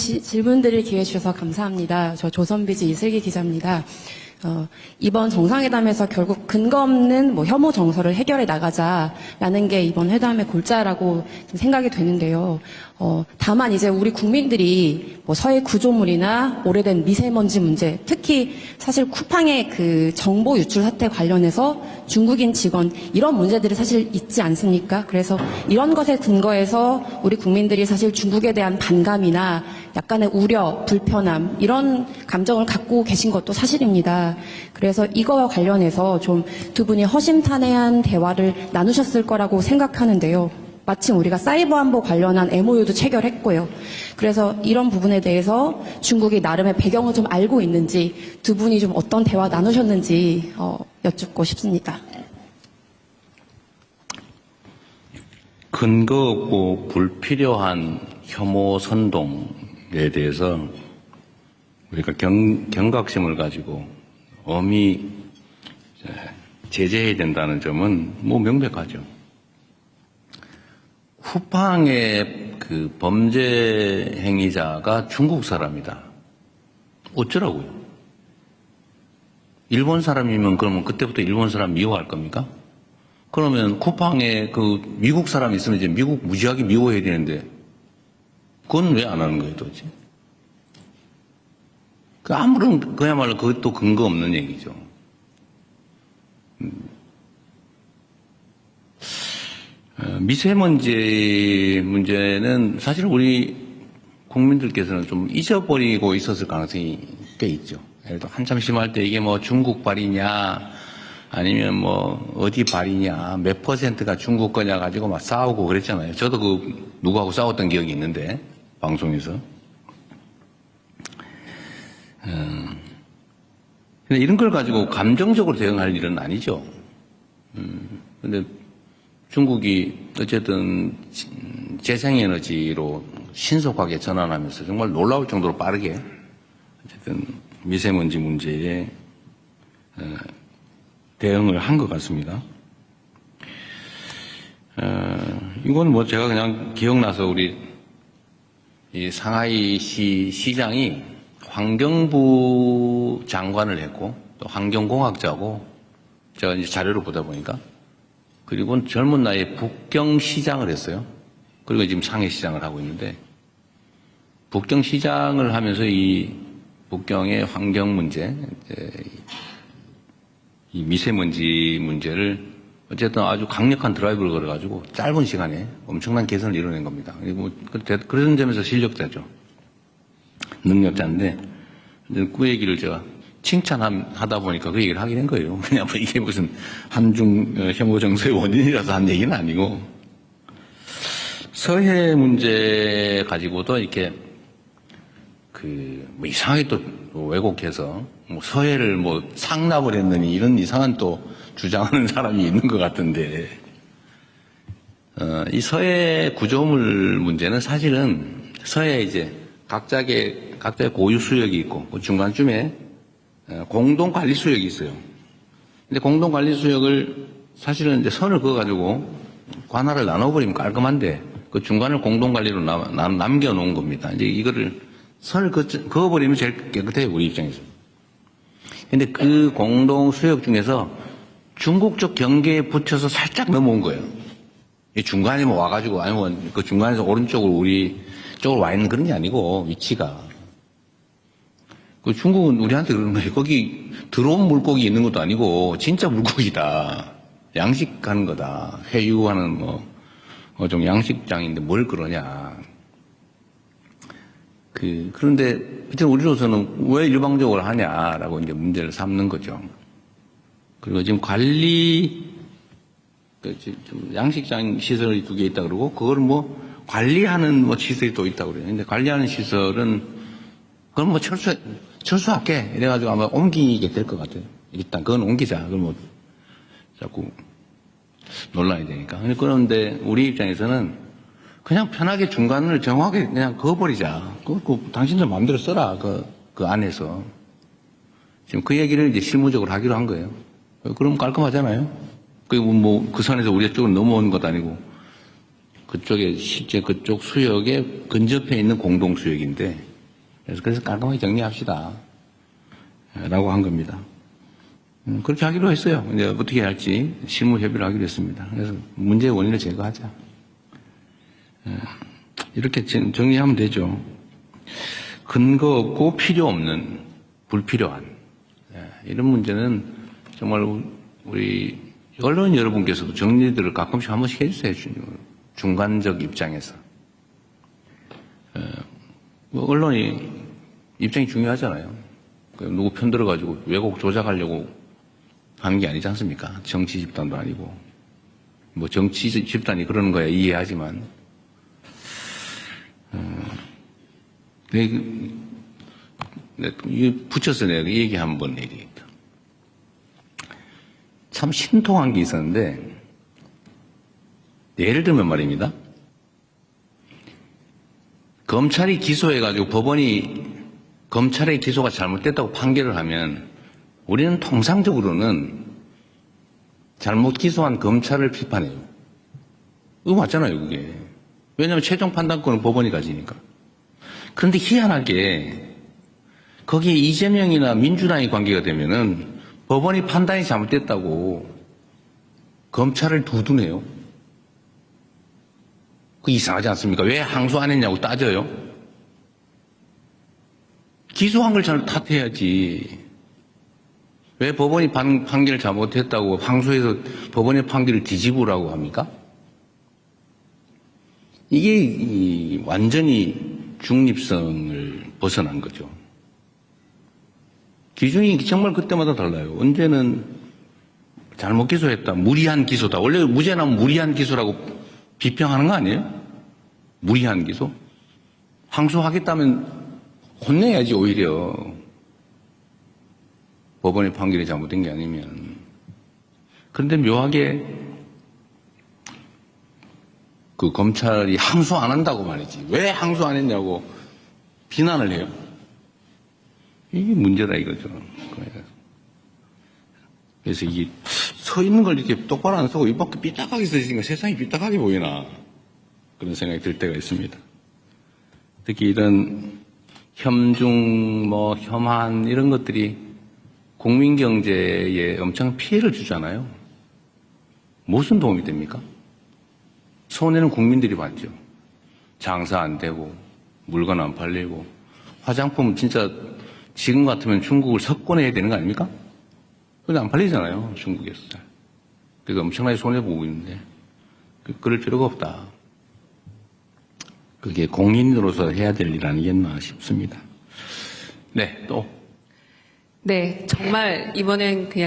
질문 드릴 기회 주셔서 감사합니다. 저 조선비즈 이슬기 기자입니다. 이번 정상회담에서 결국 근거 없는 혐오 정서를 해결해 나가자라는 게 이번 회담의 골자라고 좀 생각이 되는데요. 다만 이제 우리 국민들이 서해 구조물이나 오래된 미세먼지 문제, 특히 사실 쿠팡의 그 정보 유출 사태 관련해서 중국인 직원 이런 문제들이 사실 있지 않습니까? 그래서 이런 것에 근거해서 우리 국민들이 사실 중국에 대한 반감이나 약간의 우려, 불편함 이런 감정을 갖고 계신 것도 사실입니다. 그래서 이거와 관련해서 좀 두 분이 허심탄회한 대화를 나누셨을 거라고 생각하는데요. 마침 우리가 사이버 안보 관련한 MOU도 체결했고요. 그래서 이런 부분에 대해서 중국이 나름의 배경을 좀 알고 있는지 두 분이 좀 어떤 대화 나누셨는지 여쭙고 싶습니다. 근거 없고 불필요한 혐오 선동에 대해서 우리가 경각심을 가지고 엄히 제재해야 된다는 점은 명백하죠. 쿠팡의 그 범죄 행위자가 중국 사람이다. 어쩌라고요? 일본 사람이면 그러면 그때부터 일본 사람 미워할 겁니까? 그러면 쿠팡에 그 미국 사람이 있으면 이제 미국 무지하게 미워해야 되는데 그건 왜 안 하는 거예요, 도대체? 아무런 그야말로 그것도 근거 없는 얘기죠. 미세먼지 문제는 사실 우리 국민들께서는 좀 잊어버리고 있었을 가능성이 꽤 있죠. 예를 들어 한참 심할 때 이게 중국 발이냐 아니면 어디 발이냐 몇 퍼센트가 중국 거냐 가지고 막 싸우고 그랬잖아요. 저도 누구하고 싸웠던 기억이 있는데 방송에서. 근데 이런 걸 가지고 감정적으로 대응할 일은 아니죠. 근데 중국이 어쨌든 재생에너지로 신속하게 전환하면서 정말 놀라울 정도로 빠르게 어쨌든 미세먼지 문제에 대응을 한 것 같습니다. 이건 제가 그냥 기억나서 우리 이 상하이시 시장이 환경부 장관을 했고 또 환경공학자고 제가 이제 자료를 보다 보니까 그리고 젊은 나이에 북경시장을 했어요. 그리고 지금 상해시장을 하고 있는데 북경시장을 하면서 이 북경의 환경 문제, 이 미세먼지 문제를 어쨌든 아주 강력한 드라이브를 걸어가지고 짧은 시간에 엄청난 개선을 이뤄낸 겁니다. 그리고 그런 점에서 실력자죠. 능력자인데 그 얘기를 제가 칭찬하다 보니까 그 얘기를 하게 된 거예요. 왜냐하면 이게 무슨 한중 혐오 정서의 원인이라서 한 얘기는 아니고 서해 문제 가지고도 이렇게 이상하게 또 왜곡해서 서해를 상납을 했느니 이런 이상한 또 주장하는 사람이 있는 것 같은데 이 서해 구조물 문제는 사실은 서해에 이제 각자의 고유 수역이 있고 그 중간쯤에 공동 관리 수역이 있어요. 근데 공동 관리 수역을 사실은 이제 선을 그어가지고 관할을 나눠버리면 깔끔한데 그 중간을 공동 관리로 남겨놓은 겁니다. 이제 이거를 선을 그어버리면 제일 깨끗해요, 우리 입장에서. 근데 그 공동 수역 중에서 중국 쪽 경계에 붙여서 살짝 넘어온 거예요. 이 중간에 와가지고 아니면 그 중간에서 오른쪽으로 우리 쪽으로 와 있는 그런 게 아니고 위치가. 그 중국은 우리한테 그러는 거예요. 거기 들어온 물고기 있는 것도 아니고 진짜 물고기다. 양식하는 거다. 회유하는 좀 양식장인데 뭘 그러냐. 그런데 우리로서는 왜 일방적으로 하냐라고 이제 문제를 삼는 거죠. 그리고 지금 지금 양식장 시설이 2개 있다 그러고 그걸 관리하는 시설이 또 있다 그래요. 근데 관리하는 시설은 그건 철수할게 이래가지고 아마 옮기게 될 것 같아요. 일단 그건 옮기자. 그걸 자꾸 논란이 되니까. 그런데 우리 입장에서는 그냥 편하게 중간을 정확하게 그냥 그어버리자. 당신들 마음대로 써라. 그 안에서. 지금 그 얘기를 이제 실무적으로 하기로 한 거예요. 그럼 깔끔하잖아요. 그 선에서 우리 쪽으로 넘어오는 것도 아니고 그쪽에 실제 그쪽 수역에 근접해 있는 공동 수역인데 그래서 깔끔하게 정리합시다. 라고 한 겁니다. 그렇게 하기로 했어요. 이제 어떻게 할지 실무 협의를 하기로 했습니다. 그래서 문제의 원인을 제거하자. 이렇게 정리하면 되죠. 근거 없고 필요 없는 불필요한 이런 문제는 정말 우리 언론 여러분께서도 정리들을 가끔씩 한 번씩 해주세요. 중간적 입장에서. 언론이 입장이 중요하잖아요. 누구 편 들어가지고 왜곡 조작하려고 하는 게 아니지 않습니까? 정치 집단도 아니고. 뭐 정치 집단이 그러는 거야 이해하지만. 붙여서 내가 얘기 한번 얘기했다. 참 신통한 게 있었는데, 예를 들면 말입니다. 검찰이 기소해가지고 법원이 검찰의 기소가 잘못됐다고 판결을 하면 우리는 통상적으로는 잘못 기소한 검찰을 비판해요. 이거 맞잖아요, 그게. 왜냐하면 최종 판단권은 법원이 가지니까. 그런데 희한하게 거기에 이재명이나 민주당이 관계가 되면은 법원이 판단이 잘못됐다고 검찰을 두둔해요. 그 이상하지 않습니까? 왜 항소 안 했냐고 따져요. 기소한 걸 잘 탓해야지. 왜 법원이 판결을 잘못했다고 항소해서 법원의 판결을 뒤집으라고 합니까? 이게 완전히 중립성을 벗어난 거죠. 기준이 정말 그때마다 달라요. 언제는 잘못 기소했다, 무리한 기소다. 원래 무죄 나면 무리한 기소라고 비평하는 거 아니에요? 무리한 기소? 항소하겠다면 혼내야지 오히려. 법원의 판결이 잘못된 게 아니면. 그런데 묘하게 그 검찰이 항소 안 한다고 말이지. 왜 항소 안 했냐고 비난을 해요. 이게 문제다 이거죠. 그래서 이게 서 있는 걸 이렇게 똑바로 안 서고 이밖에 삐딱하게 서 있으니까 세상이 삐딱하게 보이나 그런 생각이 들 때가 있습니다. 특히 이런 혐중, 혐한 이런 것들이 국민 경제에 엄청 피해를 주잖아요. 무슨 도움이 됩니까? 손해는 국민들이 받죠. 장사 안 되고 물건 안 팔리고 화장품 진짜 지금 같으면 중국을 석권해야 되는 거 아닙니까? 근데 안 팔리잖아요, 중국에서. 그러니까 엄청나게 손해보고 있는데 그럴 필요가 없다. 그게 공인으로서 해야 될 일 아니겠나 싶습니다. 네, 또. 네, 정말 이번엔 그냥